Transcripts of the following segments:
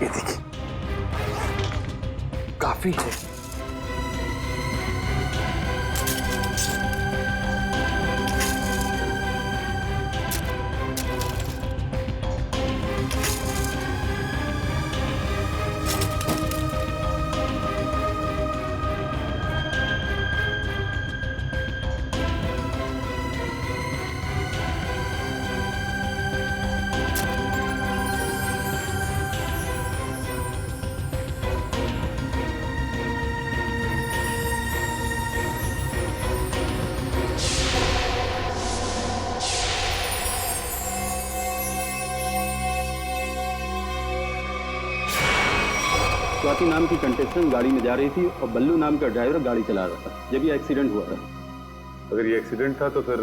ये देखिए, काफी है। स्वाति नाम की कंटेस्टेंट गाड़ी में जा रही थी और बल्लू नाम का ड्राइवर गाड़ी चला रहा था जब ये एक्सीडेंट हुआ था। अगर ये एक्सीडेंट था तो फिर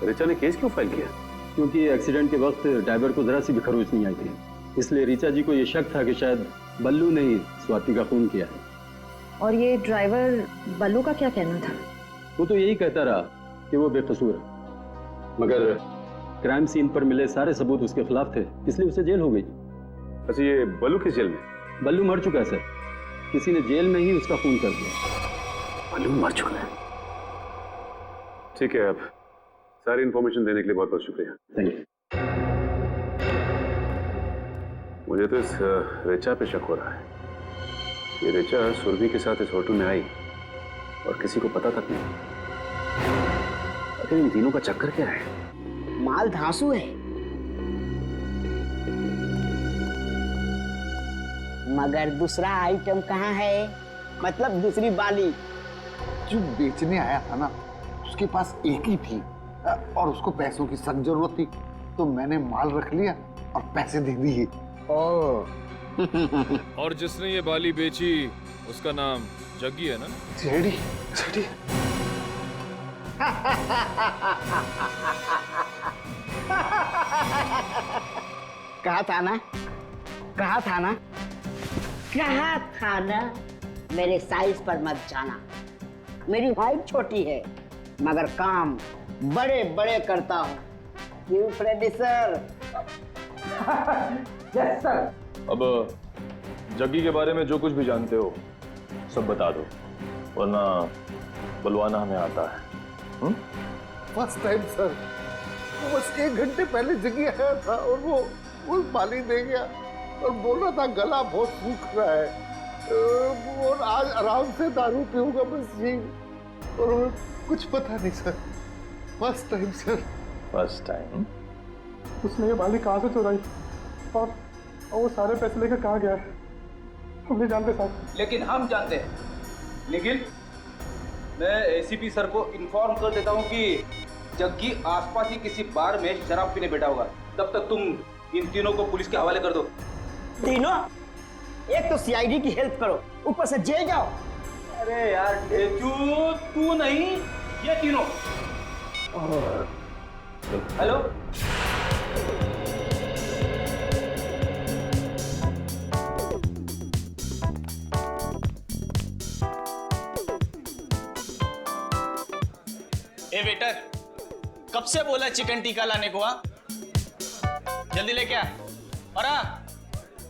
ऋचा ने केस क्यों फाइल किया? क्योंकि एक्सीडेंट के वक्त ड्राइवर को जरा सी भी खरोच नहीं आई थी, इसलिए ऋचा जी को ये शक था कि शायद बल्लू ने ही स्वाति का खून किया है। और ये ड्राइवर बल्लू का क्या कहना था? वो तो यही कहता रहा कि वो बेकसूर है, मगर क्राइम सीन पर मिले सारे सबूत उसके खिलाफ थे, इसलिए उसे जेल हो गई। अच्छा, ये बल्लू किस जेल में? बल्लू मर चुका है सर, किसी ने जेल में ही उसका खून कर दिया। बल्लू मर चुका है? ठीक है, अब सारी इंफॉर्मेशन देने के लिए बहुत बहुत शुक्रिया। Thank you. मुझे तो इस ऋचा पे शक हो रहा है। ये ऋचा सुरभि के साथ इस होटल में आई और किसी को पता तक नहीं। आखिर इन तीनों का चक्कर क्या है? माल धांसू है, मगर दूसरा आइटम कहाँ है? मतलब दूसरी बाली। जो बेचने आया था ना, उसके पास एक ही थी और उसको पैसों की सख्त जरूरत थी, तो मैंने माल रख लिया और पैसे दे दिए। और जिसने ये बाली बेची उसका नाम जग्गी है ना? JD, JD. कहा था ना, कहा था ना, कहा था ना, मेरे साइज पर मत जाना। मेरी हाइट छोटी है मगर काम बड़े बड़े करता हूँ। क्यों फ्रेडी सर? Yes sir. अब जग्गी के बारे में जो कुछ भी जानते हो सब बता दो, वरना बुलवाना हमें आता है। फर्स्ट टाइम सर, वो बस 1 घंटे पहले जगी आया था और वो पानी दे गया और बोल रहा था गला बहुत सूख रहा है और आज आराम से दारू पीऊंगा बस यही, और कुछ पता नहीं sir. First time sir. First time? उसने ये बाली कहाँ से चुराई और वो सारे पैसे लेकर कहाँ गया है हम नहीं जानते साहब। लेकिन हम जानते हैं। निखिल, मैं एसीपी सर को इन्फॉर्म कर देता हूँ कि जग्गी आसपास ही किसी बार में शराब पीने बैठा होगा। तब तक तुम इन तीनों को पुलिस के हवाले कर दो। तीनों? एक तो सीआईडी की हेल्प करो, ऊपर से जेल जाओ। अरे यार ढेचू, तू नहीं, ये तीनों। हेलो, ए वेटर, कब से बोला चिकन टिक्का लाने को? आ जल्दी लेके आ। और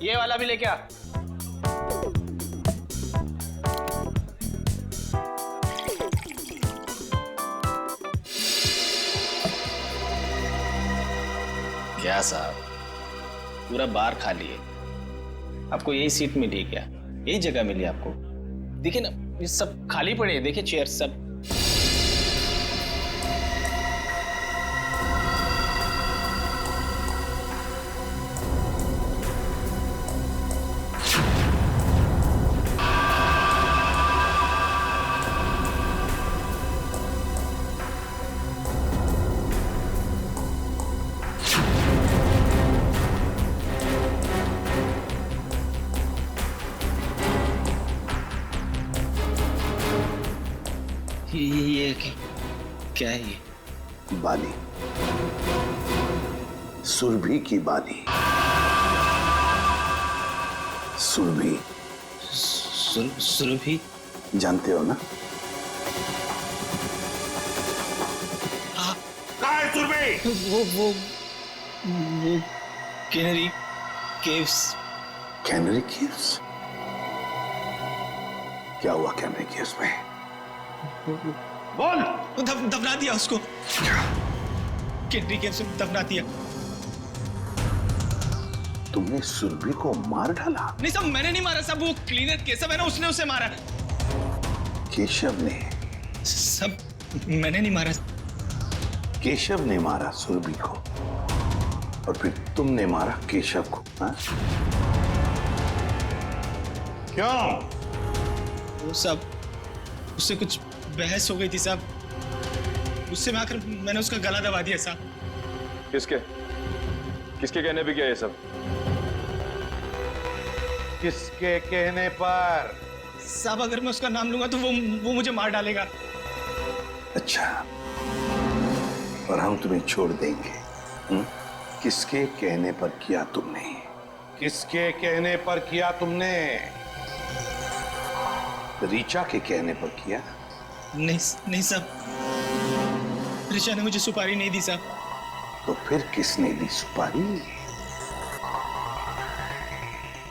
ये वाला भी लेके आ। क्या साहब, पूरा बार खाली है। आपको यही सीट मिली क्या? यही जगह मिली आपको? देखिए ना, ये सब खाली पड़े हैं, देखिए चेयर सब। ये क्या है? ये बाली, सुरभि की बाली। सुरभि, सुरभि जानते हो ना? कहाँ है सुरभि? वो कैनरी केव्स कैनरी केव्स? क्या हुआ कैनरी केव्स में? बोल। दफना दिया उसको। कैनरी केव्स में दफना दिया। तुमने सुरभि को मार डाला? नहीं साहब, मैंने नहीं मारा साहब, वो क्लीनर केशव है ना, उसने उसे मारा। केशव ने? सब मैंने नहीं मारा। केशव ने मारा सुरभि को और फिर तुमने मारा केशव को, हाँ? क्यों? वो सब उससे कुछ बहस हो गई थी साहब, उससे मैं आकर मैंने उसका गला दबा दिया साहब। किसके किसके कहने पे किया ये सब? किसके कहने पर? साहब अगर मैं उसका नाम लूंगा तो वो मुझे मार डालेगा। अच्छा, और हम तुम्हें छोड़ देंगे? किसके कहने पर किया तुमने? किसके कहने पर किया तुमने? रीचा के कहने पर किया? नहीं साहब, ऋचा ने मुझे सुपारी नहीं दी साहब। तो फिर किसने दी सुपारी?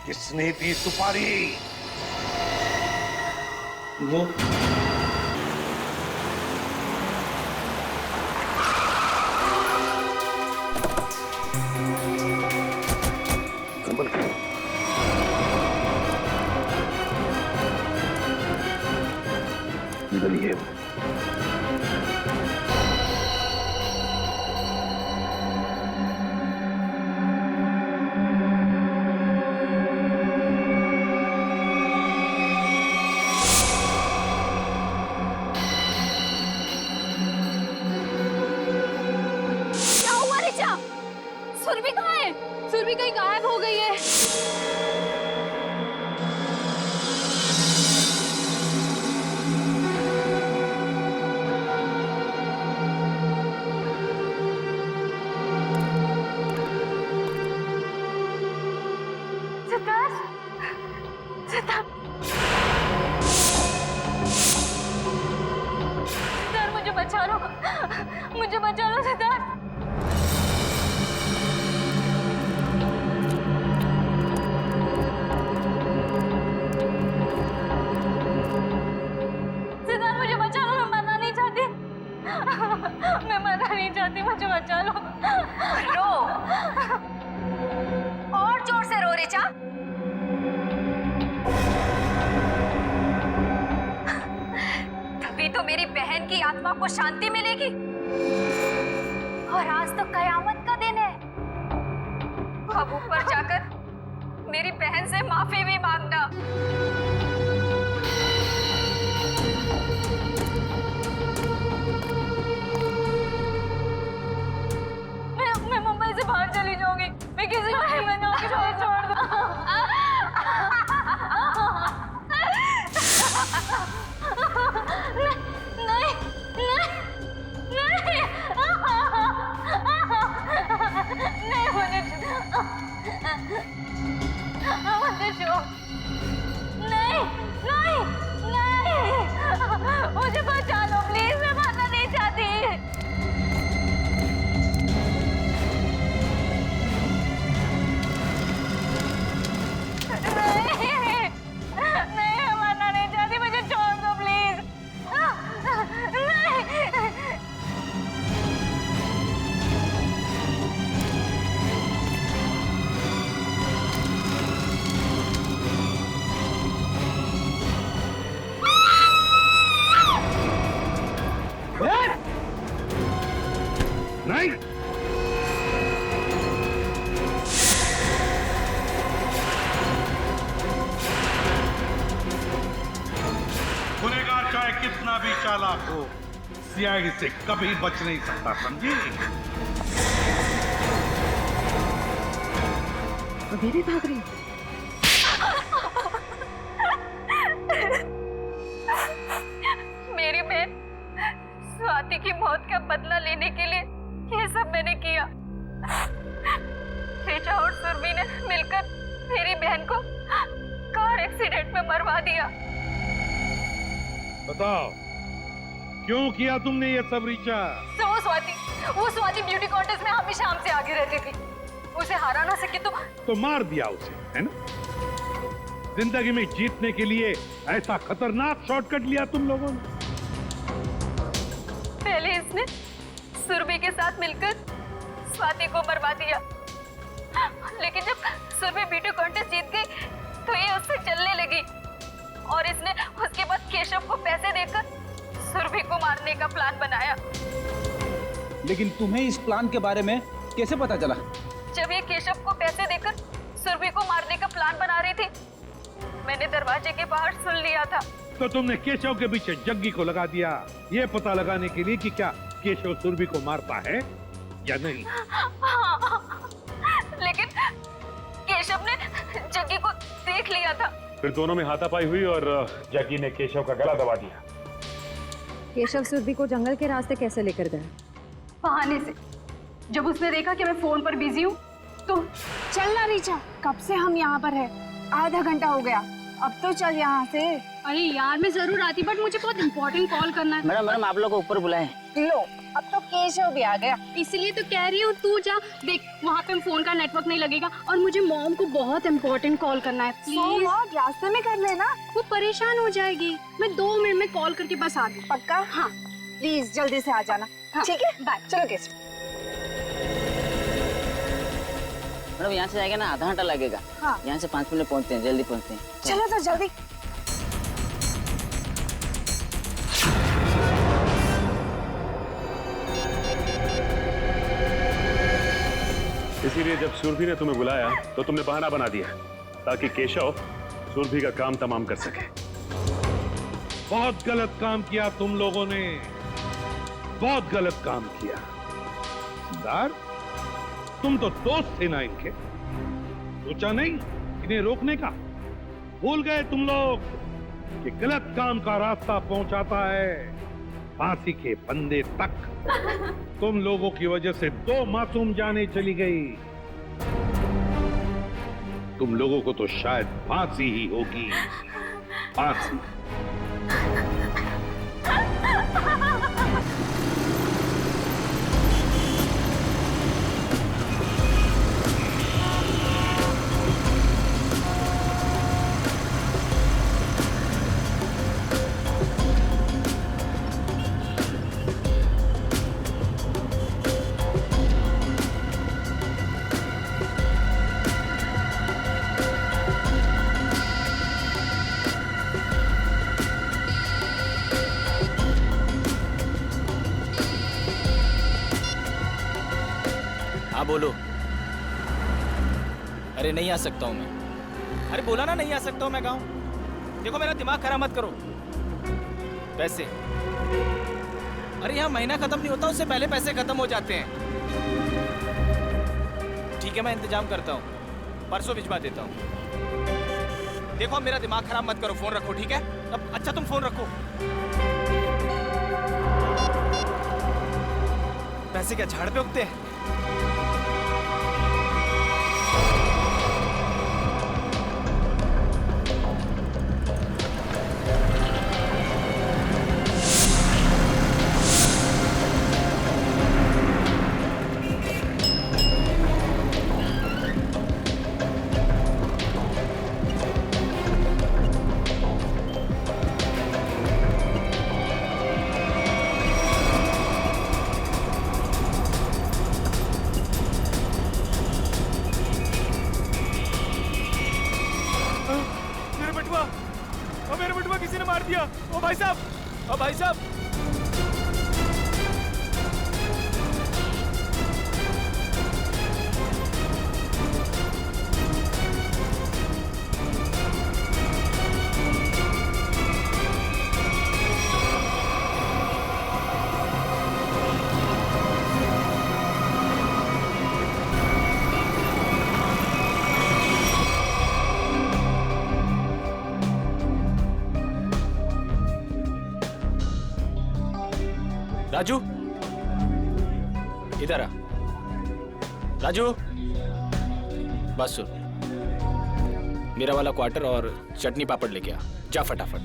किसने दी सुपारी? वो निकलिए। सुरभि कहाँ है? सुरभि कहीं गायब हो गई है। सिद्धार्थ, सिद्धार्थ, सिद्धार्थ मुझे बचा लो, मुझे बचा लो सिद्धार्थ। मुझे बचा लो। रो, और जोर से रो ऋचा। तभी तो मेरी बहन की आत्मा को शांति मिलेगी। और आज तो कयामत का दिन है। अब ऊपर जाकर मेरी बहन से माफी भी मांगना। बाहर चली जाऊंगी, मैं किसी को नहीं मनाऊंगी, छोड़ दो। नहीं, मुझे मुझे बचा लो प्लीज, मैं मरना नहीं चाहती। नहीं, गुनहगार चाहे कितना भी चालाक हो, सियाही से कभी बच नहीं सकता, समझी? अभी भी भाग रही? मेरी बहन स्वाति की मौत का बदला लेने के लिए ये सब मैंने किया। ऋचा और सुरभि ने मिलकर मेरी बहन को कार एक्सीडेंट में मरवा दिया। बताओ, क्यों किया तुमने ये सब ऋचा? तो वो स्वाति ब्यूटी कॉन्टेस्ट में हमेशा हमसे आगे रहती थी। उसे हरा ना सके तो मार दिया उसे, है ना? जिंदगी में जीतने के लिए ऐसा खतरनाक शॉर्टकट लिया तुम लोगों ने? पहले इसने सुरभि के साथ मिलकर स्वाति को मरवा दिया, लेकिन जब सुरभि ब्यूटी कॉन्टेस्ट जीत गई तो ये उससे चलने लगी और इसने उसके बाद केशव को पैसे देकर सुरभि को मारने का प्लान बनाया। लेकिन तुम्हें इस प्लान के बारे में कैसे पता चला? जब ये केशव को पैसे देकर सुरभि को मारने का प्लान बना रही थी, मैंने दरवाजे के बाहर सुन लिया था। तो तुमने केशव के पीछे जग्गी को लगा दिया, ये पता लगाने के लिए कि क्या केशव सुरभि को मारता है या नहीं। लेकिन केशव ने जग्गी को देख लिया था। फिर दोनों में हाथापाई हुई और जग्गी ने केशव का गला दबा दिया। केशव सुरभि को जंगल के रास्ते कैसे लेकर गया? बहाने से। जब उसने देखा कि मैं फोन पर बिजी हूँ तो चल ना रीचा, कब से हम यहाँ पर है, आधा घंटा हो गया, अब तो चल यहाँ से। अरे यार मैं जरूर आती, बट मुझे बहुत इम्पोर्टेंट कॉल करना है। मैडम आप लोग को ऊपर बुलाएं। लो, अब तो केशव भी आ गया। इसलिए तो कह रही हूँ तू जा, देख वहाँ पे फोन का नेटवर्क नहीं लगेगा और मुझे मॉम को बहुत इम्पोर्टेंट कॉल करना है। प्लीज रास्ते में कर लेना, वो परेशान हो जाएगी। मैं 2 मिनट में कॉल करके बस आ गई। पक्का? हाँ प्लीज जल्दी से आ जाना। ठीक है, बाय। चलो केशव। मैडम यहाँ से जाएगा ना, आधा घंटा लगेगा। हाँ। यहाँ से 5 मिनट पहुँचते हैं, जल्दी पहुँचते हैं। चलो तो जल्दी। इसीलिए जब सुरभि ने तुम्हें बुलाया तो तुमने बहाना बना दिया ताकि केशव सुरभि का काम तमाम कर सके। बहुत गलत काम किया तुम लोगों ने, बहुत गलत काम किया। सिद्धार्थ, तुम तो दोस्त थे ना इनके, सोचा नहीं इन्हें रोकने का? भूल गए तुम लोग कि गलत काम का रास्ता पहुंचाता है फांसी के फंदे तक। तुम लोगों की वजह से 2 मासूम जानें चली गई। तुम लोगों को तो शायद फांसी ही होगी, फांसी। हाँ बोलो। अरे नहीं आ सकता हूँ मैं। अरे बोला ना नहीं आ सकता हूँ मैं गाँव। देखो मेरा दिमाग खराब मत करो। पैसे, अरे यहाँ महीना खत्म नहीं होता उससे पहले पैसे खत्म हो जाते हैं। ठीक है मैं इंतजाम करता हूँ, परसों भिजवा देता हूँ। देखो मेरा दिमाग खराब मत करो, फोन रखो ठीक है? अब अच्छा तुम फोन रखो। पैसे क्या झाड़ पे उगते हैं? मेरे बटुआ किसी ने मार दिया। ओ भाई साहब, ओ भाई साहब। राजू इधर आ। राजू बस सुन, मेरा वाला क्वार्टर और चटनी पापड़ लेके आ, जा फटाफट।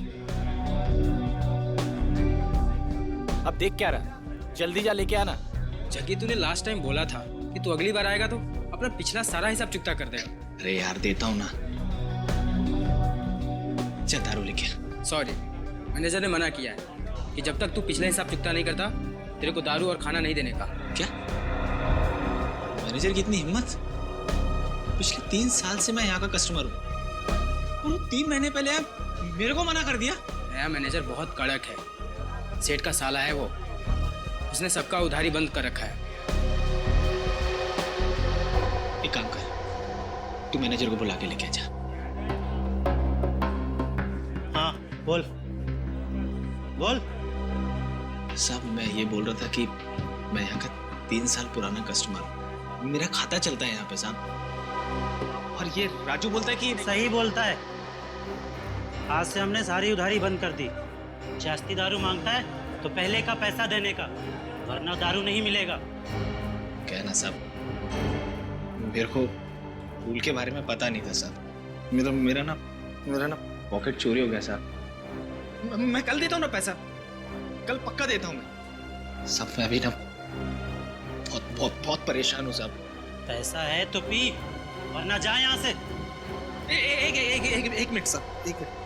अब देख क्या रहा, जल्दी जा लेके आना। जग्गी तूने लास्ट टाइम बोला था कि तू अगली बार आएगा तो अपना पिछला सारा हिसाब चुकता कर देगा। अरे यार देता हूं ना। चल दारू लेके। सॉरी, मैनेजर ने मना किया है कि जब तक तू पिछला हिसाब चुकता नहीं करता तेरे को दारू और खाना नहीं देने का। क्या मैनेजर की इतनी हिम्मत? पिछले 3 साल से मैं यहाँ का कस्टमर हूँ और वो 3 महीने पहले मेरे को मना कर दिया। नया मैनेजर बहुत कड़क है, सेठ का साला है वो, उसने सबका उधारी बंद कर रखा है। एक काम कर, तू मैनेजर को बुला के लेके जा। हाँ बोल बोल। साहब मैं ये बोल रहा था कि मैं यहाँ का 3 साल पुराना कस्टमर हूँ, मेरा खाता चलता है यहाँ पे साहब। और ये राजू बोलता है कि सही बोलता है। आज से हमने सारी उधारी बंद कर दी। जास्ती दारू मांगता है तो पहले का पैसा देने का, वरना दारू नहीं मिलेगा। क्या ना साहब, मेरे को रूल के बारे में पता नहीं था साहब। मेरा ना पॉकेट चोरी हो गया साहब। मैं कल देता हूँ ना पैसा, कल पक्का देता हूँ मैं। सब मैं अभी ना बहुत परेशान हूँ साहब। पैसा है तो पी, वरना जा यहाँ से। एक मिनट साहब, एक मिनट।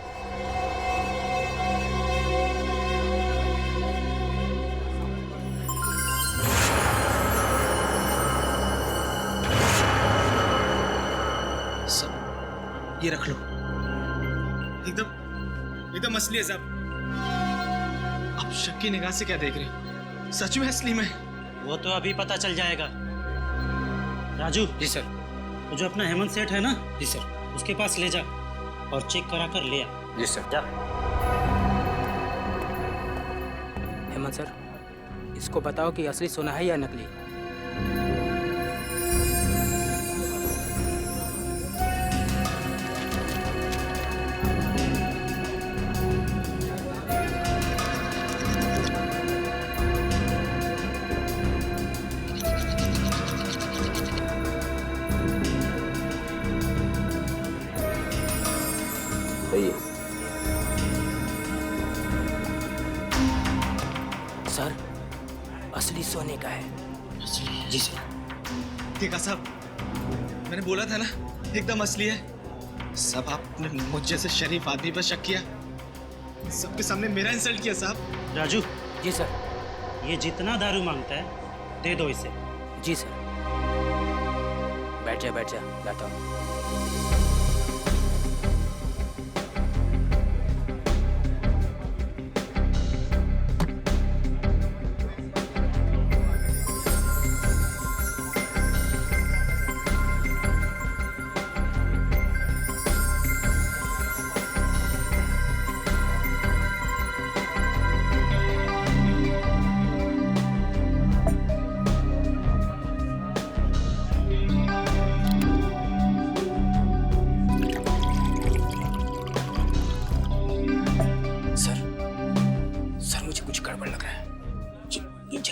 ये रख लो, एकदम असली है साहब। आप शक की निगाह से क्या देख रहे हैं? सच में असली में? वो तो अभी पता चल जाएगा। राजू। जी सर। वो जो अपना हेमंत सेठ है ना? जी सर। उसके पास ले जा और चेक करा कर ले आ। जी सर। जा। हेमंत सर, इसको बताओ कि असली सोना है या नकली। सर, असली सोने का है। असली? जी सर। देखा साहब, मैंने बोला था ना एकदम असली है। सब आपने मुझ जैसे शरीफ आदमी पर शक किया, सबके सामने मेरा इंसल्ट किया साहब। राजू। जी सर। ये जितना दारू मांगता है दे दो इसे। जी सर। बैठ जा लाता हूँ।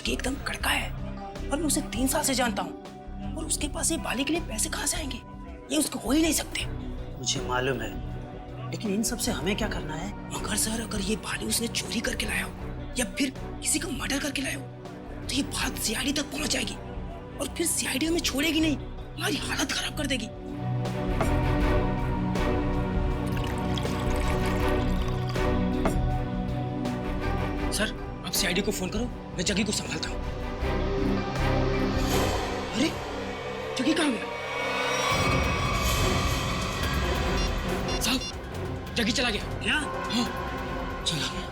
एकदम कड़का है और मैं उसे 3 साल से जानता हूँ और उसके पास ये बाली के लिए पैसे कहाँ से आएंगे? ये उसको हो ही नहीं सकते। मुझे मालूम है, लेकिन इन सब से हमें क्या करना है? मगर सर, अगर ये बाली उसने चोरी करके लाया हो या फिर किसी का मर्डर करके लाया हो तो ये बात सीआईडी तक पहुंच जाएगी और फिर सीआईडी हमें छोड़ेगी नहीं, हमारी हालत खराब कर देगी। सर, आप सीआईडी को फोन करो, मैं जगी को संभालता हूँ। अरे, जगी कहाँ गया? साहब, जगी चला गया। क्या? हाँ, चला गया।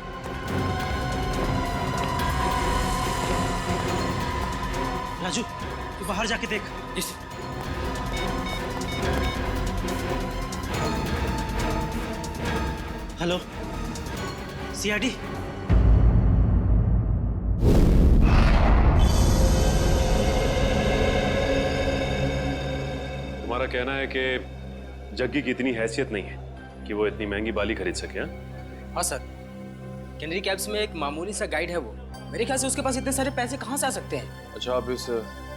राजू, तू बाहर जाके देख। इस हेलो, सीआईडी। तुम्हारा कहना है कि जग्गी की इतनी हैसियत नहीं है कि वो इतनी महंगी बाली खरीद सके? हाँ सर, कैनरी कैब्स में एक मामूली सा गाइड है वो। मेरे ख्याल से उसके पास इतने सारे पैसे कहाँ से आ सकते हैं? अच्छा, आप इस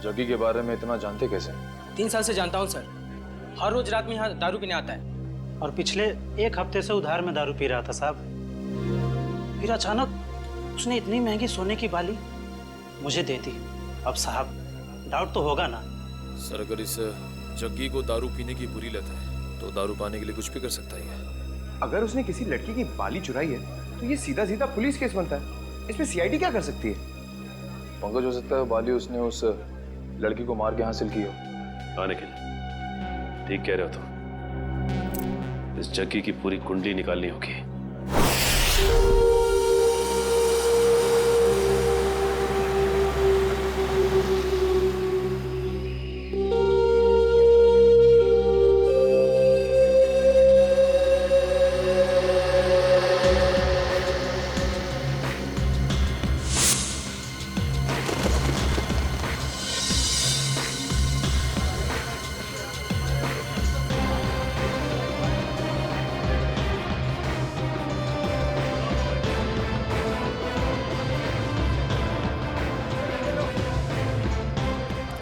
जग्गी के बारे में इतना जानते कैसे? 3 साल से जानता हूँ सर। हर रोज रात में यहाँ दारू पीने आता है और पिछले 1 हफ्ते से उधार में दारू पी रहा था साहब। फिर अचानक उसने इतनी महंगी सोने की बाली मुझे दे दी। अब साहब, डाउट तो होगा ना? सर, अगर इस जग्गी को दारू पीने की बुरी लत है तो दारू पाने के लिए कुछ भी कर सकता है। अगर उसने किसी लड़की की बाली चुराई है तो ये सीधा सीधा पुलिस केस बनता है। इसमें सीआईडी क्या कर सकती है? पंकज, हो सकता है बाली उसने उस लड़की को मार के हासिल की हो। हाँ निखिल, ठीक कह रहे हो तुम। इस जग्गी की पूरी कुंडली निकालनी होगी।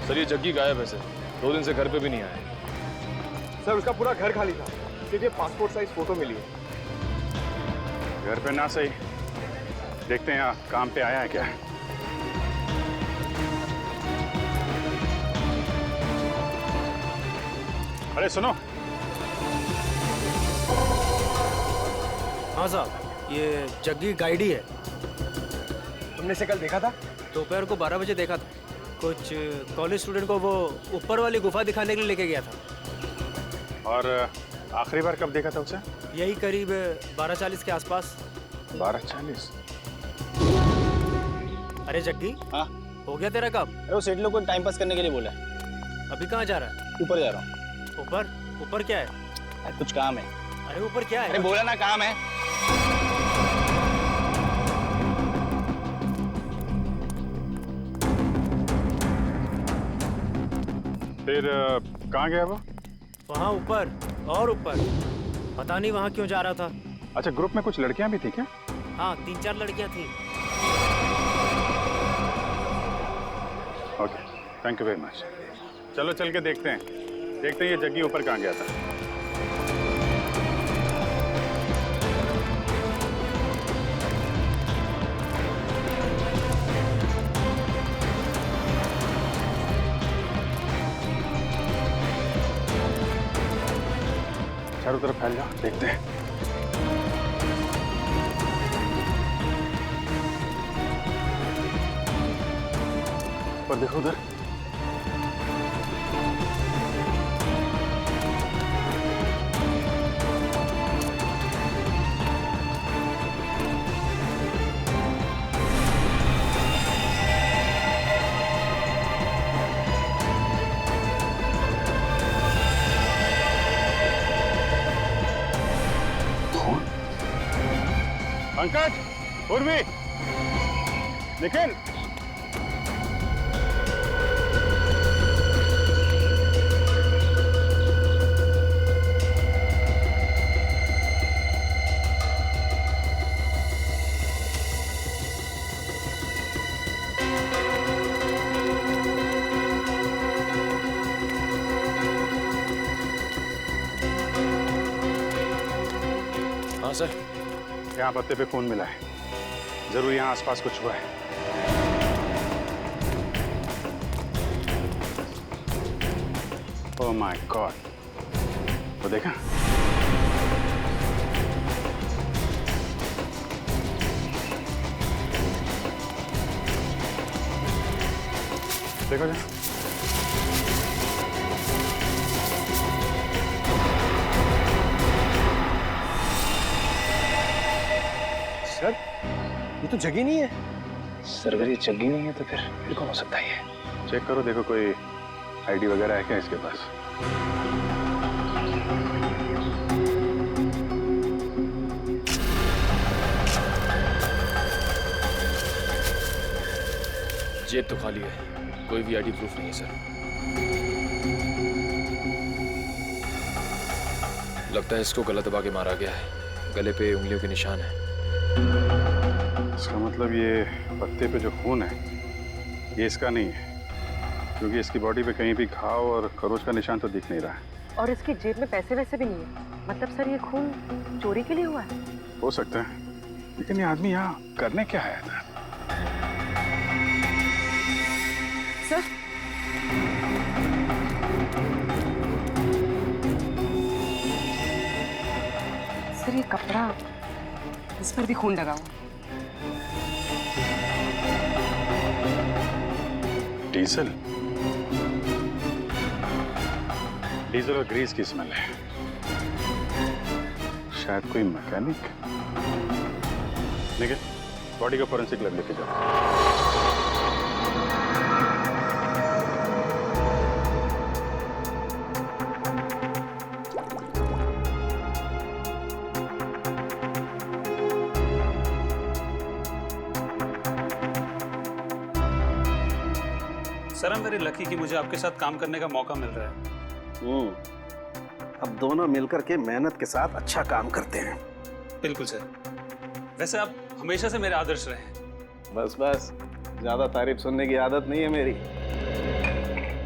सर ये जग्गी गायब है सर, 2 दिन से घर पे भी नहीं आया। सर उसका पूरा घर खाली था, सिर्फ ये पासपोर्ट साइज फोटो मिली है। घर पे ना सही, देखते हैं यहाँ काम पे आया है क्या। अरे सुनो। हाँ साहब, ये जग्गी गाइडी है। तुमने इसे कल देखा था? दोपहर को 12 बजे देखा था। कुछ कॉलेज स्टूडेंट को वो ऊपर वाली गुफा दिखाने के लिए लेके गया था। और आखिरी बार कब देखा था उसे? यही करीब 12:40 के आसपास। 12:40? अरे जग्गी, हाँ हो गया तेरा काम? अरे वो सेठ लोग को टाइम पास करने के लिए बोला है। अभी कहाँ जा रहा है? ऊपर जा रहा हूँ। ऊपर? ऊपर क्या है? अरे कुछ काम है। अरे ऊपर क्या है? अरे बोला ना काम है। फिर कहाँ गया वो? वहाँ ऊपर और ऊपर, पता नहीं वहाँ क्यों जा रहा था। अच्छा, ग्रुप में कुछ लड़कियां भी थी क्या? हाँ, 3-4 लड़कियाँ थी। Okay, thank you very much. चलो चल के देखते हैं ये जग्गी ऊपर कहाँ गया था। चारों तरफ फैल जाओ, देखते हैं। पर देखो उधर। पंकज, उर्वी, निखिल, हाँ सर, यहाँ पत्ते पे खून मिला है, जरूर यहाँ आसपास कुछ हुआ है। ओह माय गॉड, वो देखा? देखो जा। सर, ये तो जग्गी नहीं है। सर अगर ये जग्गी नहीं है तो फिर कौन हो सकता है ये? चेक करो, देखो कोई आईडी वगैरह है क्या इसके पास? जेब तो खाली है, कोई भी आईडी प्रूफ नहीं है सर। लगता है इसको गला दबा के मारा गया है, गले पे उंगलियों के निशान है। इसका मतलब ये पत्ते पे जो खून है ये इसका नहीं है, क्योंकि इसकी बॉडी पे कहीं भी घाव और खरोच का निशान तो दिख नहीं रहा है। और इसकी जेब में पैसे वैसे भी नहीं है। मतलब सर, ये खून चोरी के लिए हुआ है? हो सकता है, लेकिन ये आदमी यहाँ करने क्या आया था? सर, सर ये कपड़ा, इस पर भी खून लगा हुआ। डीजल डीजल और ग्रीस की स्मेल है। शायद कोई मैकेनिक। निखिल, बॉडी का फोरेंसिक लैब लेके जाओ। सर, I'm very lucky कि मुझे आपके साथ काम करने का मौका मिल रहा है। अब दोनों मिलकर के मेहनत के साथ अच्छा काम करते हैं। बिल्कुल सर। वैसे आप हमेशा से मेरे आदर्श रहे हैं। बस बस, ज्यादा तारीफ सुनने की आदत नहीं है मेरी।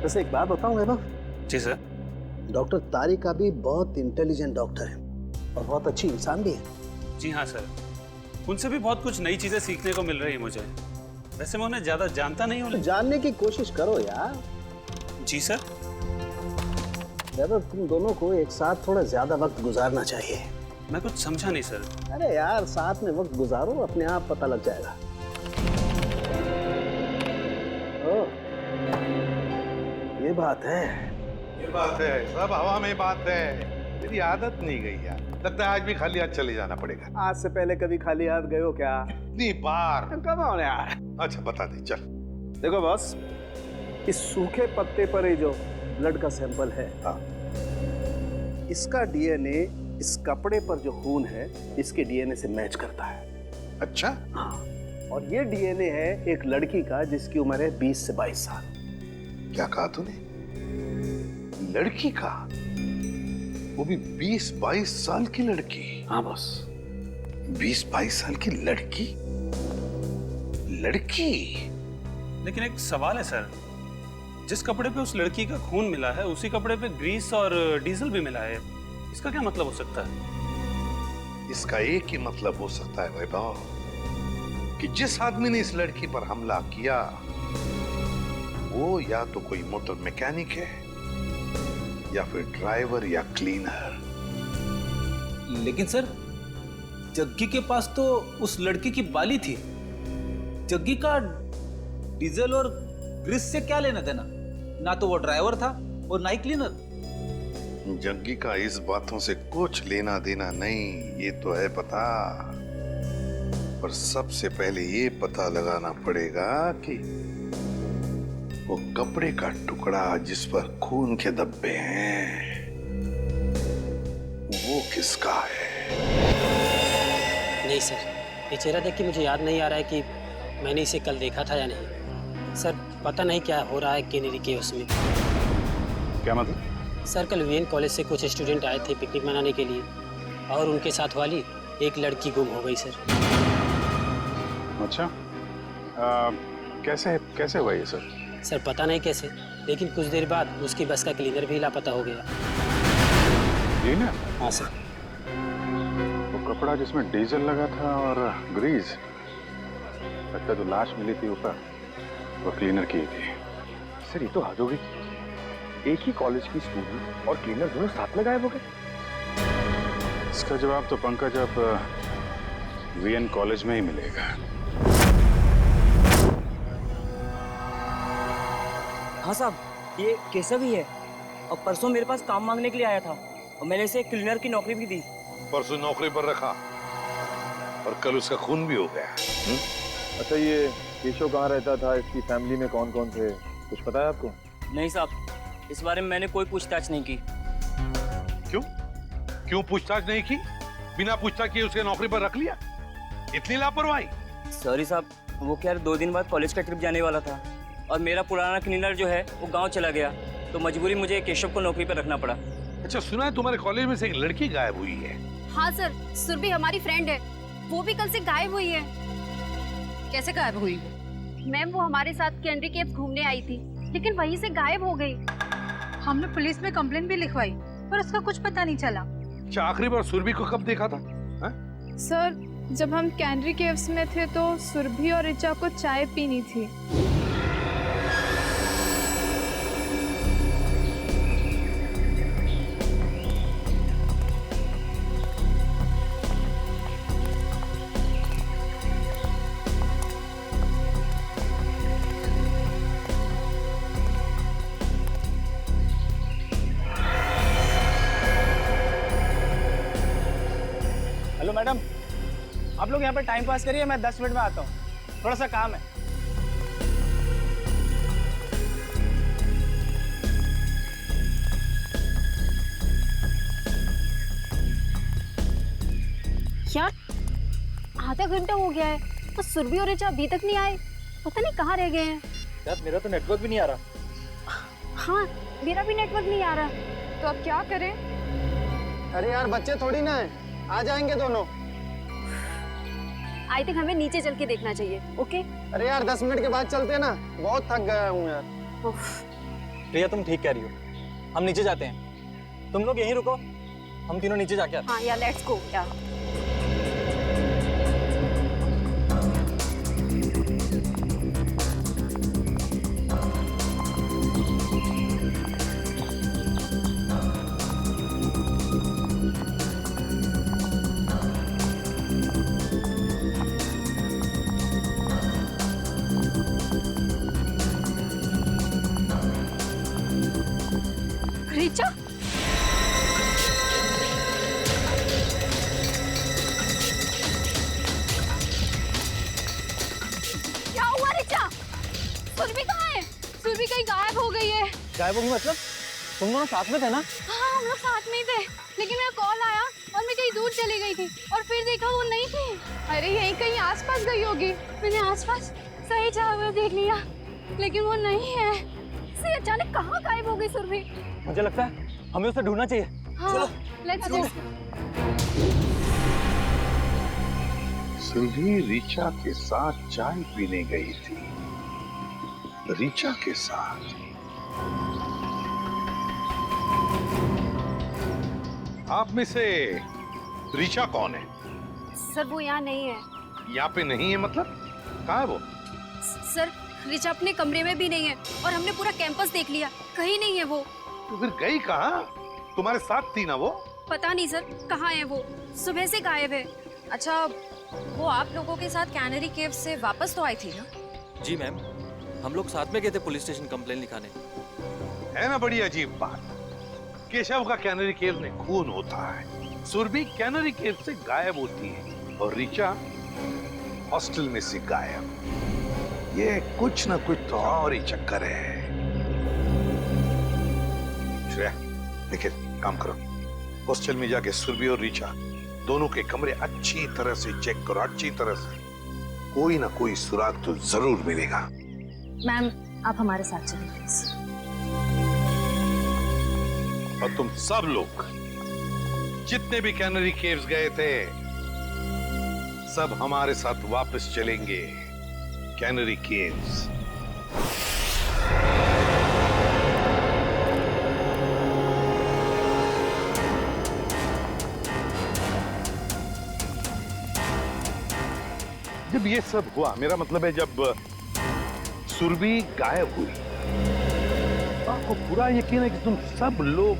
वैसे एक बात बताऊं वैभव? जी सर। डॉक्टर तारिका भी बहुत इंटेलिजेंट डॉक्टर है और बहुत अच्छी इंसान भी है। जी हाँ सर, उनसे भी बहुत कुछ नई चीजें सीखने को मिल रही है मुझे। वैसे मैं उन्हें ज्यादा जानता नहीं हूँ। जानने की कोशिश करो यार। जी सर। वैभव, तुम दोनों को एक साथ थोड़ा ज्यादा वक्त गुजारना चाहिए। मैं कुछ समझा नहीं सर। अरे यार, साथ में वक्त गुजारो, अपने आप पता लग जाएगा। ओ, ये बात है। ये बात है, सब हवा में बात है। तेरी आदत नहीं गई यार। लगता है आज भी खाली हाथ चले जाना पड़ेगा। आज से पहले कभी खाली हाथ गए हो क्या? इतनी बार। कब आओ यार। अच्छा बता दे, चल। देखो बॉस, इस सूखे पत्ते पर ये जो ब्लड का सैंपल है, इसका डीएनए इस कपड़े पर जो खून है इसके डीएनए से मैच करता है। अच्छा? हाँ। और ये डीएनए है एक लड़की का जिसकी उम्र है 20 से 22 साल। क्या कहा तूने? लड़की का? वो भी 20-22 साल की लड़की? हाँ बॉस। 20-22 साल की लड़की? लड़की? लेकिन एक सवाल है सर, जिस कपड़े पे उस लड़की का खून मिला है उसी कपड़े पे ग्रीस और डीजल भी मिला है। इसका क्या मतलब हो सकता है? इसका एक ही मतलब हो सकता है वैभव, कि जिस आदमी ने इस लड़की पर हमला किया वो या तो कोई मोटर मैकेनिक है या फिर ड्राइवर या क्लीनर। लेकिन सर, जग्गी के पास तो उस लड़की की बाली थी। जग्गी का डीजल और ग्रीस से क्या लेना देना? ना तो वो ड्राइवर था और ना ही क्लीनर। जग्गी का इस बातों से कुछ लेना देना नहीं, ये तो है पता। पर सबसे पहले ये पता लगाना पड़ेगा कि वो कपड़े का टुकड़ा जिस पर खून के धब्बे हैं वो किसका है। नहीं सर, ये चेहरा देख के मुझे याद नहीं आ रहा है कि मैंने इसे कल देखा था या नहीं। सर, पता नहीं क्या हो रहा है केनेरी के उसमें। क्या मतलब? सर, कल वीएन कॉलेज से कुछ स्टूडेंट आए थे पिकनिक मनाने के लिए और उनके साथ वाली एक लड़की गुम हो गई सर। अच्छा, कैसे हुआ ये सर? सर, पता नहीं कैसे, लेकिन कुछ देर बाद उसकी बस का क्लीनर भी लापता हो गया। क्लीनर? हाँ सर। वो कपड़ा जिसमें डीजल लगा था और ग्रीस, लगता जो लाश मिली थी ऊपर वो क्लीनर की थी। सर, ये तो हद हो गई। एक ही कॉलेज की स्टूडेंट और क्लीनर दोनों साथ में गायब हो गए। इसका जवाब तो पंकज अब वीएन कॉलेज में ही मिलेगा। हाँ साहब, ये केशव ही है और परसों मेरे पास काम मांगने के लिए आया था और मैंने इसे क्लीनर की नौकरी भी दी। परसों नौकरी पर रखा और कल उसका खून भी हो गया। अच्छा, ये केशव कहाँ रहता था? इसकी फैमिली में कौन कौन थे? कुछ पता है आपको? नहीं साहब, इस बारे में मैंने कोई पूछताछ नहीं की। क्यों पूछताछ नहीं की? बिना पूछताछ किए उसके नौकरी पर रख लिया? इतनी लापरवाही? सॉरी साहब, वो क्या 2 दिन बाद कॉलेज का ट्रिप जाने वाला था और मेरा पुराना क्लीनर जो है वो गांव चला गया, तो मजबूरी मुझे केशव को नौकरी पर रखना पड़ा। अच्छा, सुना है तुम्हारे कॉलेज में से एक लड़की गायब हुई है? हाँ सर, सुरभि हमारी फ्रेंड है, वो भी कल से गायब हुई है। कैसे गायब हुई? मैम, वो हमारे साथ कैंडी केव्स घूमने आई थी, लेकिन वहीं से गायब हो गई। हमने पुलिस में कंप्लेंट भी लिखवाई पर उसका कुछ पता नहीं चला। अच्छा, आखिरी बार सुरभि को कब देखा था? सर, जब हम कैंडी केव्स में थे तो सुरभि और ऋचा को चाय पीनी थी। हेलो मैडम, आप लोग यहाँ पे टाइम पास करिए, मैं 10 मिनट में आता हूँ, थोड़ा सा काम है। यार आधा घंटा हो गया है और सुरभि और रिचा अभी तक नहीं आए, पता नहीं कहाँ रह गए हैं। यार मेरा तो नेटवर्क भी नहीं आ रहा। हाँ मेरा भी नेटवर्क नहीं आ रहा, तो अब क्या करें? अरे यार बच्चे थोड़ी ना है, आ जाएंगे दोनों। आई थिंक हमें नीचे चल के देखना चाहिए। ओके अरे यार 10 मिनट के बाद चलते हैं ना, बहुत थक गया हूँ यार। प्रिया तुम ठीक कह रही हो, हम नीचे जाते हैं, तुम लोग यहीं रुको, हम तीनों नीचे जाके आते हैं। हाँ यार लेट्स गो यार। रिचा क्या हुआ? रिचा सुरभि कहाँ है? सुरभि कहीं गायब हो गई है। गायब होगी मतलब? तुम दोनों साथ में थे ना? हाँ हम लोग साथ में ही थे, लेकिन मेरा कॉल आया और मैं कहीं दूर चली गई थी और फिर देखा वो नहीं थी। अरे यहीं कहीं आसपास गई होगी। मैंने आसपास सही जगह देख लिया लेकिन वो नहीं है। से अचानक कहाँ गायब हो गई सुरभि? मुझे लगता है हमें उसे ढूंढना चाहिए। हाँ लेट्स गो। सुरभि रीचा के साथ चाय पीने गई थी। रीचा के साथ। आप में से रीचा कौन है? सर वो यहाँ नहीं है। यहाँ पे नहीं है मतलब? कहाँ है वो? सर रिचा अपने कमरे में भी नहीं है और हमने पूरा कैंपस देख लिया, कहीं नहीं है वो। तो फिर गई कहाँ? तुम्हारे साथ थी ना वो? पता नहीं सर कहाँ है वो, सुबह से गायब है। अच्छा वो आप लोगों के साथ कैनरी केव से वापस तो आई थी ना? जी मैम, हम लोग साथ में गए थे पुलिस स्टेशन कंप्लेन लिखाने। है ना बड़ी अजीब बात। केशव का कैनरी केव में खून होता है, सुरभि कैनरी केव से गायब होती है और रीचा हॉस्टल में से गायब। ये कुछ ना कुछ तो और ही चक्कर है। श्रेया, निखिल, काम करो, हॉस्टल में जाके सुरभि और रीचा दोनों के कमरे अच्छी तरह से चेक करो, अच्छी तरह से। कोई ना कोई सुराग तो जरूर मिलेगा। मैम आप हमारे साथ चलिए प्लीज। और तुम सब लोग जितने भी कैनरी केव्स गए थे सब हमारे साथ वापस चलेंगे कैनरी केव्स। जब ये सब हुआ, मेरा मतलब है जब सुरभि गायब हुई, आपको पूरा यकीन है कि तुम सब लोग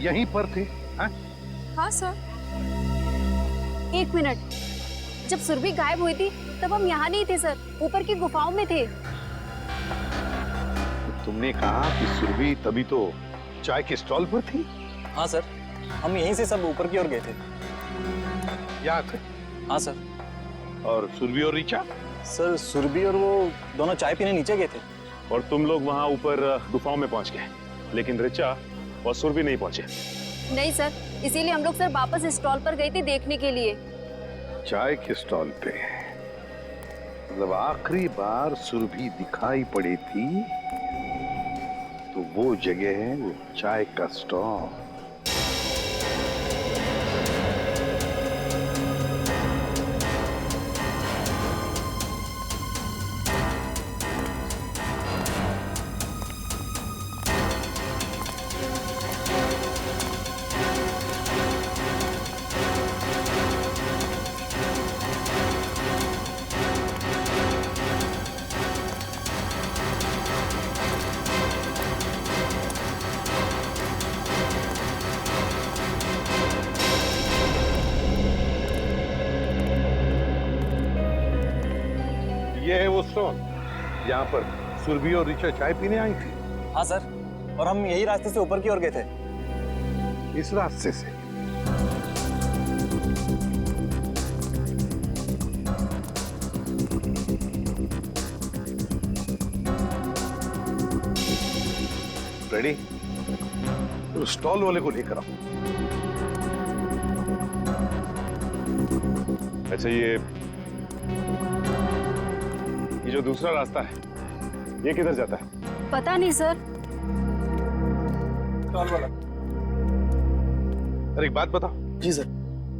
यहीं पर थे? हाँ सर। एक मिनट, जब सुरभि गायब हुई थी तब हम यहाँ नहीं थे सर, ऊपर की गुफाओं में थे। तुमने कहा कि सुरभि तभी तो चाय के स्टॉल पर थी? हाँ सर, हम यहीं से सब ऊपर की ओर गए थे। यहाँ थे? हाँ सर। और सुरभि और रीचा? सर सुरभि और वो दोनों चाय पीने नीचे गए थे। और तुम लोग वहां ऊपर गुफाओं में पहुंच गए, लेकिन रीचा और सुरभि नहीं पहुंचे। नहीं सर, इसीलिए हम लोग सर वापस स्टॉल पर गए थे देखने के लिए। चाय के स्टॉल पे? मतलब आखिरी बार सुरभि दिखाई पड़ी थी तो वो जगह है वो चाय का स्टॉल। ये है वो स्टॉल जहाँ पर सुरभि और रीचा चाय पीने आई थी? हाँ सर, और हम यही रास्ते से ऊपर की ओर गए थे। इस रास्ते से? रेडी? तो स्टॉल वाले को लेकर आओ। अच्छा, ये जो दूसरा रास्ता है, ये किधर जाता है? पता नहीं सर। स्टॉल वाला, अरे एक बात बताओ। जी सर।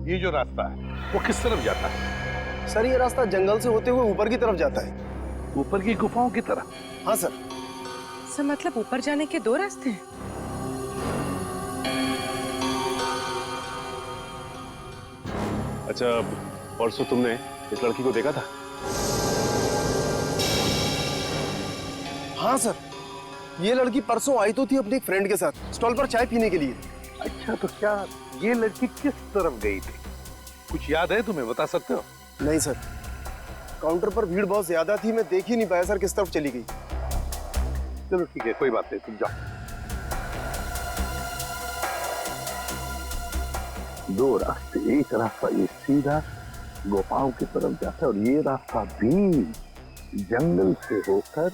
ये जो रास्ता है वो किस तरफ जाता है? सर ये रास्ता जंगल से होते हुए ऊपर की तरफ जाता है। ऊपर की गुफाओं की तरफ? हाँ सर। सर मतलब ऊपर जाने के 2 रास्ते हैं? अच्छा, परसों तुमने इस लड़की को देखा था? हाँ सर, ये लड़की परसों आई तो थी अपने एक फ्रेंड के साथ स्टॉल पर चाय पीने के लिए। अच्छा, तो क्या ये लड़की किस तरफ गई थी? कुछ याद है तुम्हें, बता सकते हो? नहीं सर, काउंटर पर भीड़ बहुत ज्यादा थी, मैं देख ही नहीं पाया सर किस तरफ चली गई। चलो ठीक है, कोई बात नहीं, तुम जाओ। 2 रास्ते, एक रास्ता ये सीधा गुफाओं की तरफ जाता है और ये रास्ता भी जंगल से होकर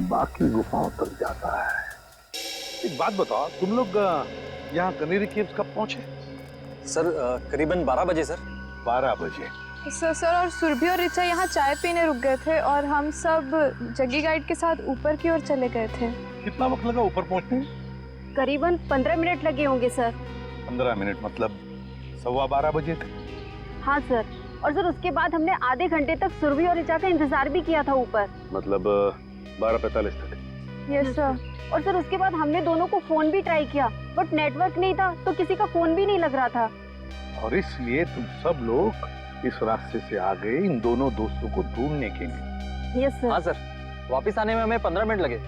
बाकी गुफाओं तक जाता है। एक बात बताओ, तुम लोग यहाँ कनेरी केव्स कब पहुंचे? सर करीबन 12 बजे सर। 12 बजे? सर और सुरभि और ऋचा यहाँ चाय पीने रुक गए थे और हम सब जग्गी गाइड के साथ ऊपर की ओर चले गए थे। कितना वक्त लगा ऊपर पहुंचने में? करीबन 15 मिनट लगे होंगे सर। 15 मिनट मतलब 12:15 बजे थे? हाँ सर, और सर उसके बाद हमने आधे घंटे तक सुरभि और ऋचा का इंतजार भी किया था ऊपर। मतलब 12:45 तक? Yes sir. और सर उसके बाद हमने दोनों को फोन भी ट्राई किया, बट नेटवर्क नहीं था तो किसी का फोन भी नहीं लग रहा था। और इसलिए तुम सब लोग इस रास्ते से आ गए इन दोनों दोस्तों को ढूंढने के लिए? Yes sir. हाँ सर, वापस आने में हमें 15 मिनट लगे।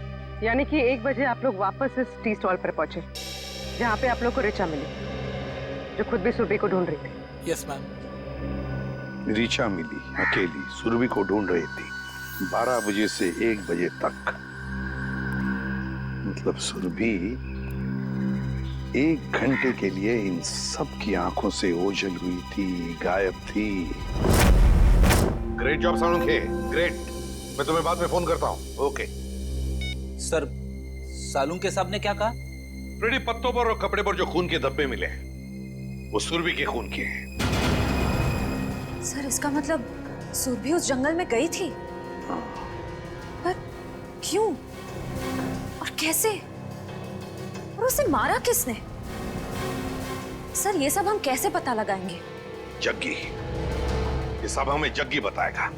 यानी कि 1 बजे आप लोग वापस इस टी स्टॉल पर पहुंचे, जहाँ पे आप लोग को ऋचा मिली, जो खुद भी सुरभि को ढूंढ रही थी। Yes ma'am. ऋचा मिली अकेली, सुरभि को ढूंढ रही थी 12 बजे से 1 बजे तक। मतलब सुरभि 1 घंटे के लिए इन सब की आंखों से ओझल हुई थी, गायब थी। Great job Salunkhe, great. मैं तुम्हें बाद में फोन करता हूँ। ओके सर, सालुंखे साहब ने क्या कहा? फ्रेडी, पत्तों पर और कपड़े पर जो खून के धब्बे मिले वो सुरभि के खून के हैं। सर इसका मतलब सुरभि उस जंगल में गई थी? पर क्यों और कैसे, और उसे मारा किसने? सर ये सब हम कैसे पता लगाएंगे? जग्गी, ये सब हमें जग्गी बताएगा।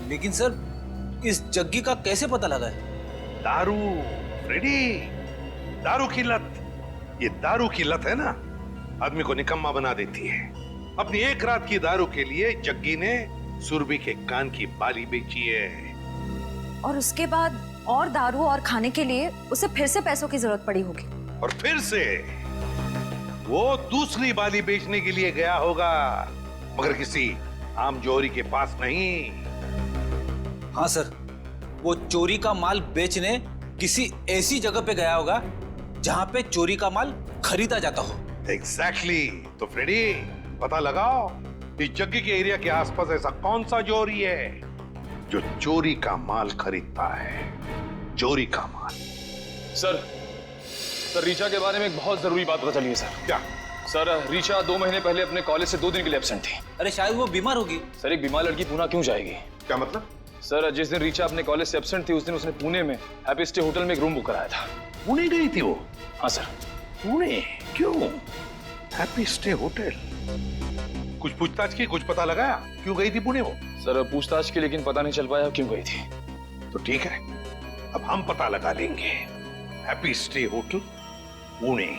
लेकिन सर इस जग्गी का कैसे पता लगा है? दारू फ्रेडी, दारू की लत। ये दारू की लत है ना, आदमी को निकम्मा बना देती है। अपनी 1 रात की दारू के लिए जग्गी ने सुरभि के कान की बाली बेची है। और उसके बाद और दारू और खाने के लिए उसे फिर से पैसों की जरूरत पड़ी होगी। और फिर से वो दूसरी बाली बेचने के लिए गया होगा, मगर किसी आम जोहरी के पास नहीं। हाँ सर, वो चोरी का माल बेचने किसी ऐसी जगह पे गया होगा जहां पे चोरी का माल खरीदा जाता हो। एग्जैक्टली। तो फ्रेडी, पता लगाओ इस जग्गी के एरिया के आसपास ऐसा कौन सा जोहरी है जो चोरी का माल खरीदता है। चोरी का माल। सर ऋचा के बारे में एक बहुत जरूरी बात पता चली है सर। क्या? सर ऋचा 2 महीने पहले अपने कॉलेज से 2 दिन के लिए एब्सेंट थी। अरे शायद वो बीमार होगी। सर एक बीमार लड़की पुणे क्यों जाएगी? क्या मतलब? सर जिस दिन ऋचा अपने कॉलेज से एब्सेंट थी उस दिन उसने पुणे में हैप्पी स्टे होटल में एक रूम बुक कराया था। पुणे गई थी वो? हाँ सर। पुणे क्यों? Happy stay hotel. कुछ पूछताछ की, कुछ पता लगाया क्यों गई थी पुणे वो? सर पूछताछ की, लेकिन पता नहीं चल पाया क्यों गई थी। तो ठीक है, अब हम पता लगा लेंगे। Happy stay hotel Pune.